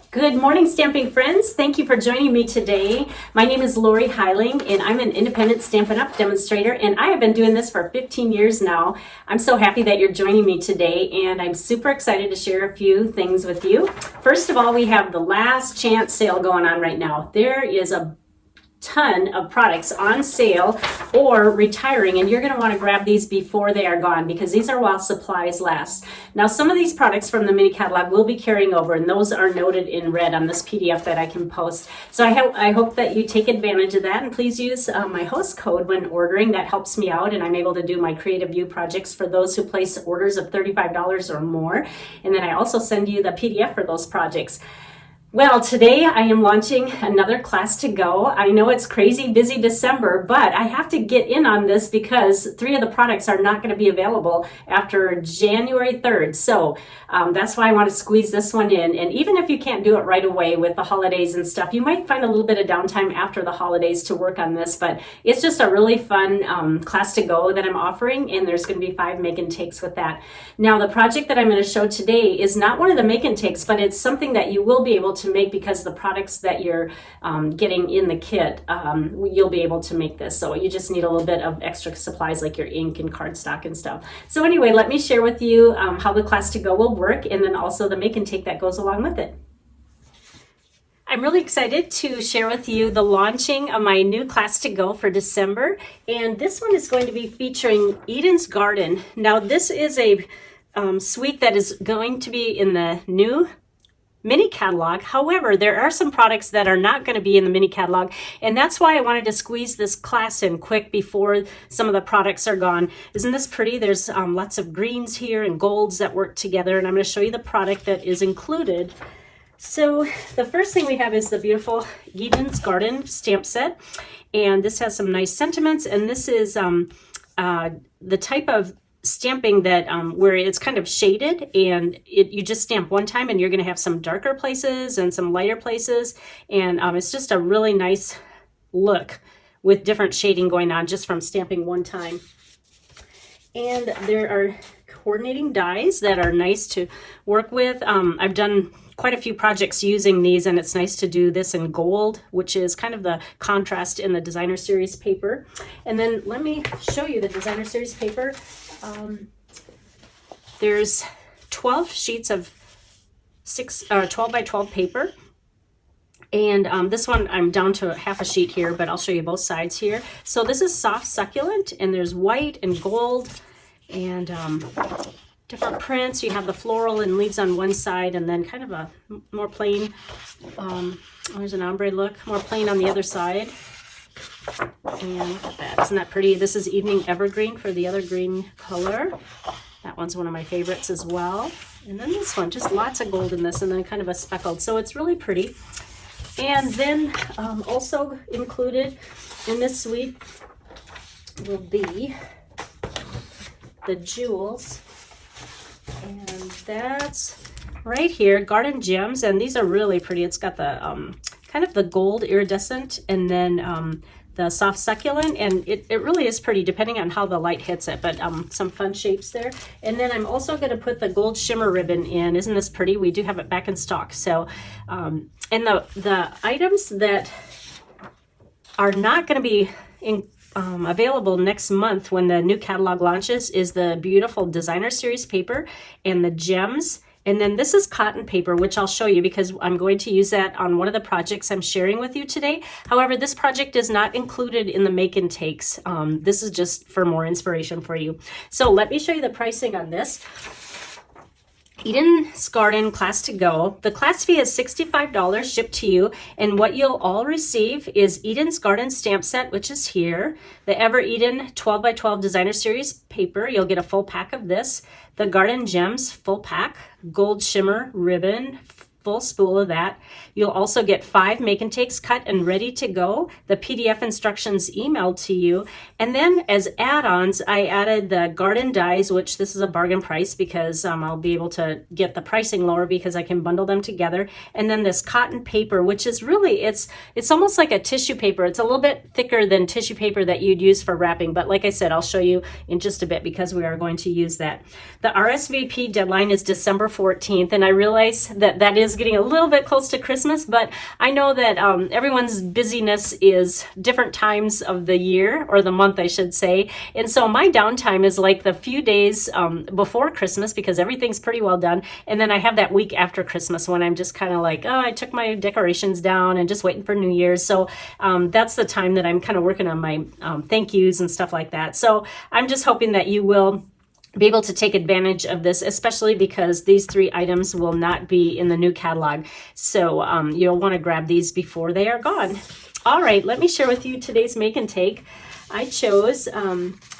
Good morning, stamping friends. Thank you for joining me today. My name is Lorri Heiling, and I'm an independent Stampin' Up! Demonstrator, and I have been doing this for 15 years now. I'm so happy that you're joining me today, and I'm super excited to share a few things with you. First of all, we have the last chance sale going on right now. There is a ton of products on sale or retiring, and you're going to want to grab these before they are gone because these are while supplies last. Now, some of these products from the mini catalog will be carrying over, and those are noted in red on this PDF that I can post. So I hope that you take advantage of that, and please use my host code when ordering. That helps me out, and I'm able to do my Creative View projects for those who place orders of $35 or more. And then I also send you the PDF for those projects. Well, today I am launching another class to go. I know it's crazy busy December, but I have to get in on this because 3 of the products are not going to be available after January 3rd. So that's why I want to squeeze this one in. And even if you can't do it right away with the holidays and stuff, you might find a little bit of downtime after the holidays to work on this. But it's just a really fun class to go that I'm offering, and there's going to be 5 make and takes with that. Now, the project that I'm going to show today is not one of the make and takes, but it's something that you will be able to make because the products that you're getting in the kit, you'll be able to make this. So you just need a little bit of extra supplies like your ink and cardstock and stuff. So anyway, let me share with you how the class to go will work, and then also the make and take that goes along with it. I'm really excited to share with you the launching of my new class to go for December, and this one is going to be featuring Eden's Garden. Now, this is a suite that is going to be in the new mini catalog. However, there are some products that are not going to be in the mini catalog, and that's why I wanted to squeeze this class in quick before some of the products are gone. Isn't this pretty? There's lots of greens here and golds that work together, and I'm going to show you the product that is included. So the first thing we have is the beautiful Eden's Garden stamp set, and this has some nice sentiments, and this is the type of stamping that where it's kind of shaded, and you just stamp one time and you're going to have some darker places and some lighter places, and it's just a really nice look with different shading going on just from stamping one time. And there are coordinating dies that are nice to work with. I've done quite a few projects using these, and it's nice to do this in gold, which is kind of the contrast in the designer series paper. And then let me show you the designer series paper. There's 12 sheets of 12 by 12 paper, and this one I'm down to half a sheet here, but I'll show you both sides here. So this is soft succulent, and there's white and gold and different prints. You have the floral and leaves on one side, and then kind of a more plain, there's an ombre look, more plain on the other side. And look at that, isn't that pretty? This is Evening Evergreen for the other green color. That one's one of my favorites as well. And then this one, just lots of gold in this, and then kind of a speckled. So it's really pretty. And then also included in this suite will be the jewels. And that's right here, Garden Gems, and these are really pretty. It's got the kind of the gold iridescent, and then the soft succulent, and it really is pretty depending on how the light hits it, but some fun shapes there. And then I'm also going to put the gold shimmer ribbon in. Isn't this pretty? We do have it back in stock. So and the items that are not going to be available next month when the new catalog launches is the beautiful designer series paper and the gems. And then this is cotton paper, which I'll show you because I'm going to use that on one of the projects I'm sharing with you today. However, this project is not included in the make and takes. This is just for more inspiration for you. So let me show you the pricing on this. Eden's Garden Class to Go. The class fee is $65 shipped to you, and what you'll all receive is Eden's Garden stamp set, which is here, the Ever Eden 12 by 12 designer series paper. You'll get a full pack of this, the Garden Gems full pack, gold shimmer ribbon, full spool of that. You'll also get 5 make and takes cut and ready to go, the PDF instructions emailed to you, and then as add-ons I added the garden dies, which this is a bargain price because I'll be able to get the pricing lower because I can bundle them together, and then this cotton paper, which is really, it's almost like a tissue paper. It's a little bit thicker than tissue paper that you'd use for wrapping, but like I said, I'll show you in just a bit because we are going to use that. The RSVP deadline is December 14th, and I realize that that is is getting a little bit close to Christmas, but I know that everyone's busyness is different times of the year, or the month I should say. And so my downtime is like the few days before Christmas, because everything's pretty well done. And then I have that week after Christmas when I'm just kind of like, oh, I took my decorations down and just waiting for New Year's. So that's the time that I'm kind of working on my thank yous and stuff like that. So I'm just hoping that you will be able to take advantage of this, especially because these 3 items will not be in the new catalog. So you'll want to grab these before they are gone. All right, let me share with you today's make and take. I chose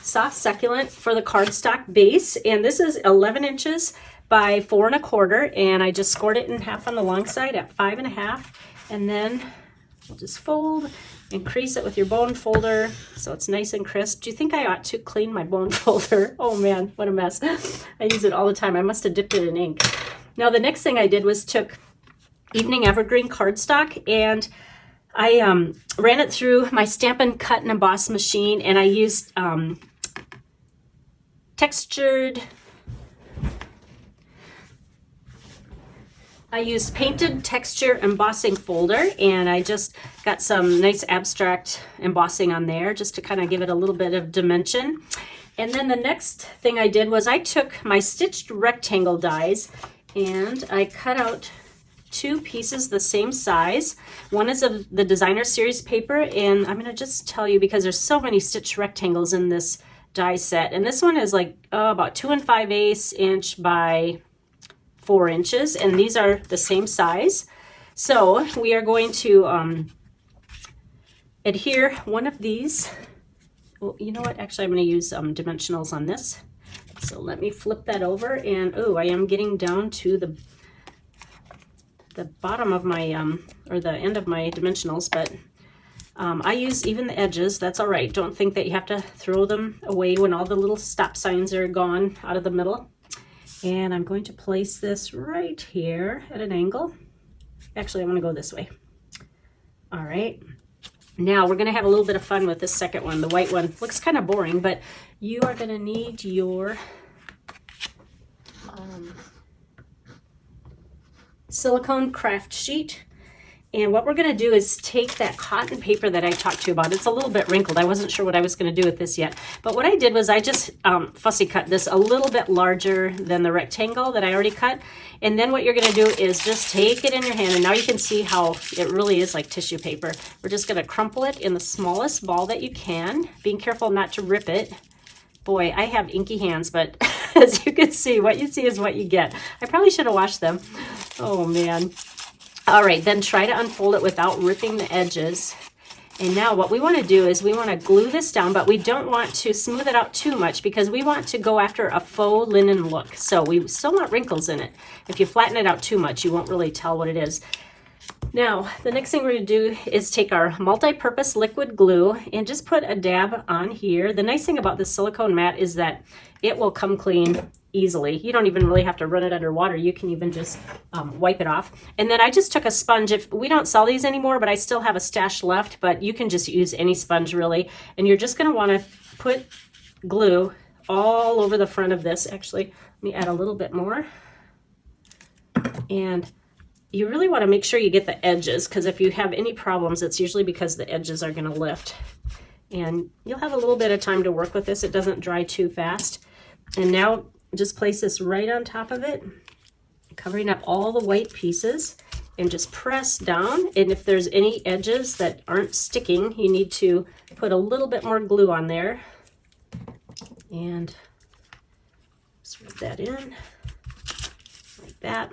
soft succulent for the cardstock base, and this is 11 inches by 4 1/4, and I just scored it in half on the long side at 5 1/2, and then we'll just fold and crease it with your bone folder so it's nice and crisp. Do you think I ought to clean my bone folder? Oh man, what a mess. I use it all the time. I must have dipped it in ink. Now the next thing I did was took Evening Evergreen cardstock, and I ran it through my Stampin' cut and emboss machine, and I used painted texture embossing folder, and I just got some nice abstract embossing on there just to kind of give it a little bit of dimension. And then the next thing I did was I took my stitched rectangle dies and I cut out 2 pieces the same size. One is of the designer series paper, and I'm going to just tell you because there's so many stitched rectangles in this die set, and this one is like about 2 5/8 inch by 4 inches, and these are the same size. So we are going to adhere one of these. Well, you know what? Actually, I'm going to use dimensionals on this. So let me flip that over, and oh, I am getting down to the bottom of my or the end of my dimensionals, but I use even the edges. That's all right. Don't think that you have to throw them away when all the little stop signs are gone out of the middle. And I'm going to place this right here at an angle. Actually, I'm going to go this way. All right. Now we're going to have a little bit of fun with this second one. The white one looks kind of boring, but you are going to need your silicone craft sheet. And what we're going to do is take that cotton paper that I talked to you about. It's a little bit wrinkled. I wasn't sure what I was going to do with this yet. But what I did was I just fussy cut this a little bit larger than the rectangle that I already cut. And then what you're going to do is just take it in your hand. And now you can see how it really is like tissue paper. We're just going to crumple it in the smallest ball that you can, being careful not to rip it. Boy, I have inky hands, but as you can see, what you see is what you get. I probably should have washed them. Oh, man. All right, then try to unfold it without ripping the edges. And now what we want to do is we want to glue this down, but we don't want to smooth it out too much because we want to go after a faux linen look. So we still want wrinkles in it. If you flatten it out too much, you won't really tell what it is. Now, the next thing we're going to do is take our multi-purpose liquid glue and just put a dab on here. The nice thing about this silicone mat is that it will come clean easily. You don't even really have to run it under water. You can even just wipe it off. And then I just took a sponge. If we don't sell these anymore, but I still have a stash left, but you can just use any sponge really. And you're just going to want to put glue all over the front of this. Actually, let me add a little bit more. And you really want to make sure you get the edges, because if you have any problems, it's usually because the edges are going to lift. And you'll have a little bit of time to work with this. It doesn't dry too fast. And now just place this right on top of it, covering up all the white pieces, and just press down. And if there's any edges that aren't sticking, you need to put a little bit more glue on there. And just rub that in like that.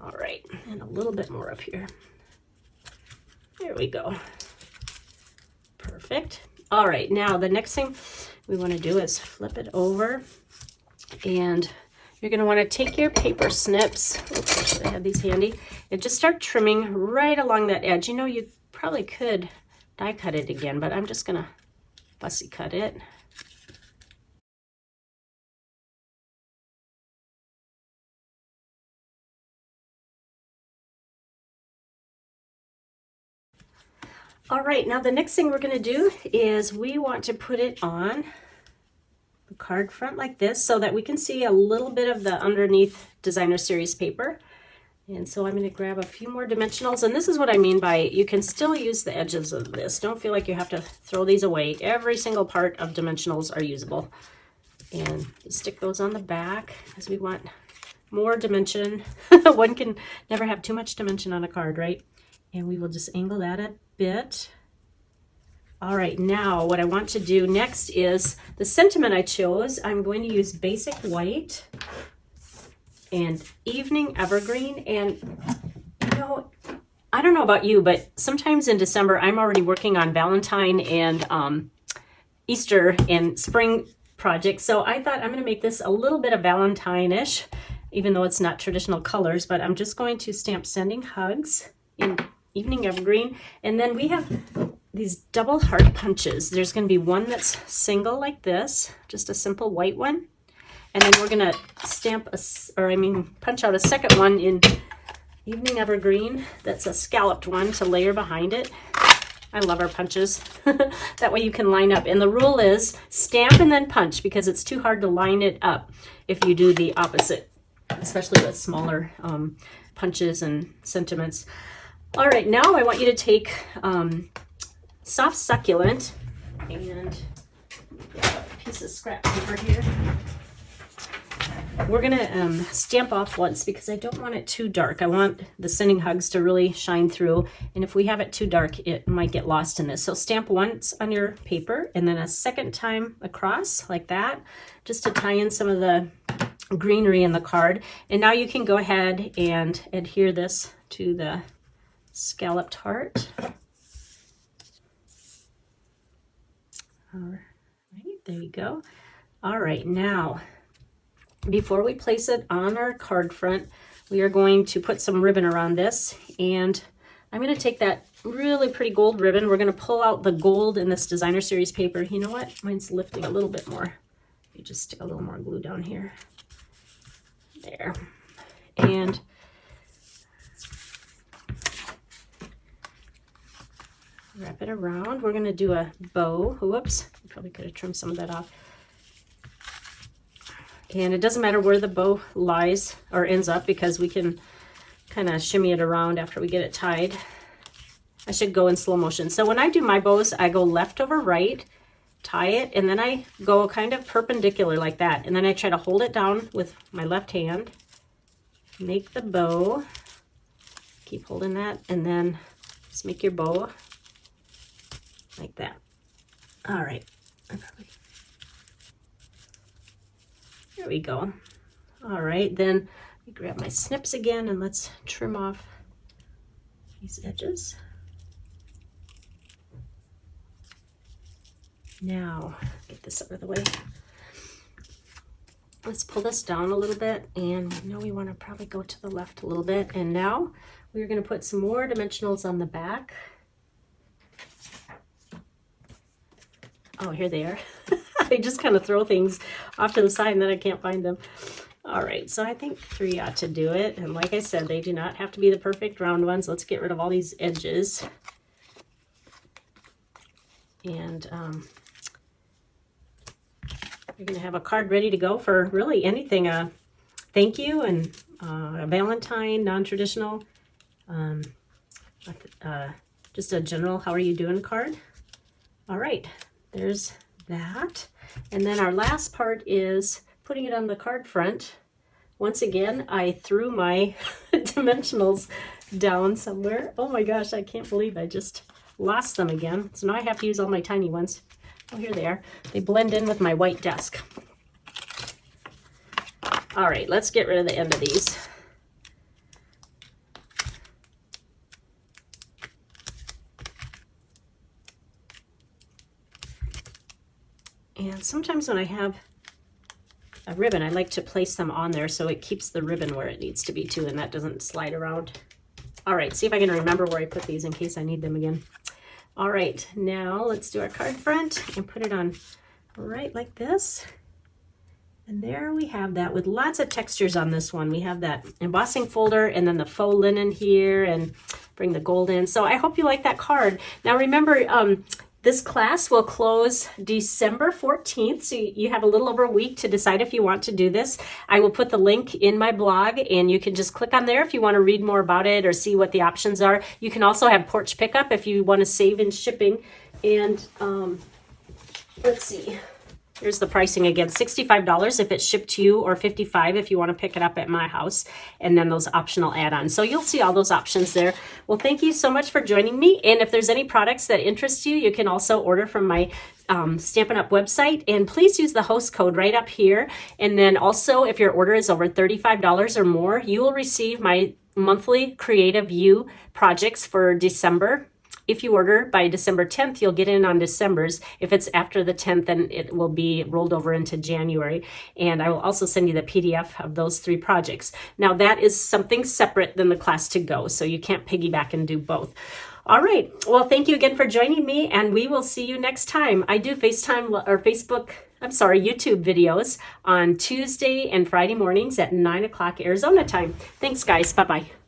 All right, and a little bit more up here. There we go. Perfect. All right, now the next thing we want to do is flip it over, and you're going to want to take your paper snips. Oops, I should have had these handy, and just start trimming right along that edge. You know, you probably could die cut it again, but I'm just going to fussy cut it. All right, now the next thing we're going to do is we want to put it on the card front like this so that we can see a little bit of the underneath designer series paper. And so I'm going to grab a few more dimensionals. And this is what I mean by you can still use the edges of this. Don't feel like you have to throw these away. Every single part of dimensionals are usable. And stick those on the back as we want more dimension. One can never have too much dimension on a card, right? And we will just angle that a bit. All right, now what I want to do next is the sentiment I chose. I'm going to use Basic White and Evening Evergreen. And you know, I don't know about you, but sometimes in December I'm already working on Valentine and Easter and spring projects. So I thought I'm going to make this a little bit of Valentine-ish, even though it's not traditional colors, but I'm just going to stamp Sending Hugs in Evening Evergreen. And then we have these double heart punches. There's going to be one that's single like this, just a simple white one. And then we're going to stamp punch out a second one in Evening Evergreen. That's a scalloped one to layer behind it. I love our punches. That way you can line up. And the rule is stamp and then punch, because it's too hard to line it up if you do the opposite, especially with smaller punches and sentiments. All right, now I want you to take soft Succulent and a piece of scrap paper here. We're gonna stamp off once because I don't want it too dark. I want the Sending Hugs to really shine through, and if we have it too dark, it might get lost in this. So stamp once on your paper and then a second time across like that, just to tie in some of the greenery in the card. And now you can go ahead and adhere this to the scalloped heart. All right, there you go. All right, now before we place it on our card front, we are going to put some ribbon around this, and I'm going to take that really pretty gold ribbon. We're going to pull out the gold in this designer series paper. You know what? Mine's lifting a little bit more. You just stick a little more glue down here. There. And wrap it around. We're going to do a bow. Whoops. Probably could have trimmed some of that off. And it doesn't matter where the bow lies or ends up, because we can kind of shimmy it around after we get it tied. I should go in slow motion. So when I do my bows, I go left over right, tie it, and then I go kind of perpendicular like that. And then I try to hold it down with my left hand, make the bow, keep holding that, and then just make your bow like that. All right. There we go. All right, then let me grab my snips again and let's trim off these edges. Now, get this out of the way. Let's pull this down a little bit, and we know we want to probably go to the left a little bit. And now we're going to put some more dimensionals on the back. Oh, here they are. I just kind of throw things off to the side and then I can't find them. All right, so I think 3 ought to do it. And like I said, they do not have to be the perfect round ones. Let's get rid of all these edges. And you're going to have a card ready to go for really anything. Thank you and a Valentine, non-traditional, just a general how are you doing card. All right, there's that. And then our last part is putting it on the card front. Once again, I threw my dimensionals down somewhere. Oh my gosh, I can't believe I just lost them again. So now I have to use all my tiny ones. Oh, here they are. They blend in with my white desk. All right, let's get rid of the end of these. And sometimes when I have a ribbon, I like to place them on there so it keeps the ribbon where it needs to be too, and that doesn't slide around. All right, see if I can remember where I put these in case I need them again. All right, now let's do our card front and put it on right like this. And there we have that with lots of textures on this one. We have that embossing folder and then the faux linen here and bring the gold in. So I hope you like that card. Now remember, This class will close December 14th, so you have a little over a week to decide if you want to do this. I will put the link in my blog, and you can just click on there if you want to read more about it or see what the options are. You can also have porch pickup if you want to save in shipping. And let's see. Here's the pricing again, $65 if it's shipped to you, or $55 if you want to pick it up at my house, and then those optional add-ons. So you'll see all those options there. Well, thank you so much for joining me. And if there's any products that interest you, you can also order from my Stampin' Up! Website. And please use the host code right up here. And then also, if your order is over $35 or more, you will receive my monthly Creative You projects for December. If you order by December 10th, you'll get in on December's. If it's after the 10th, then it will be rolled over into January. And I will also send you the PDF of those 3 projects. Now, that is something separate than the class to go, so you can't piggyback and do both. All right. Well, thank you again for joining me, and we will see you next time. I do YouTube videos on Tuesday and Friday mornings at 9 o'clock Arizona time. Thanks, guys. Bye-bye.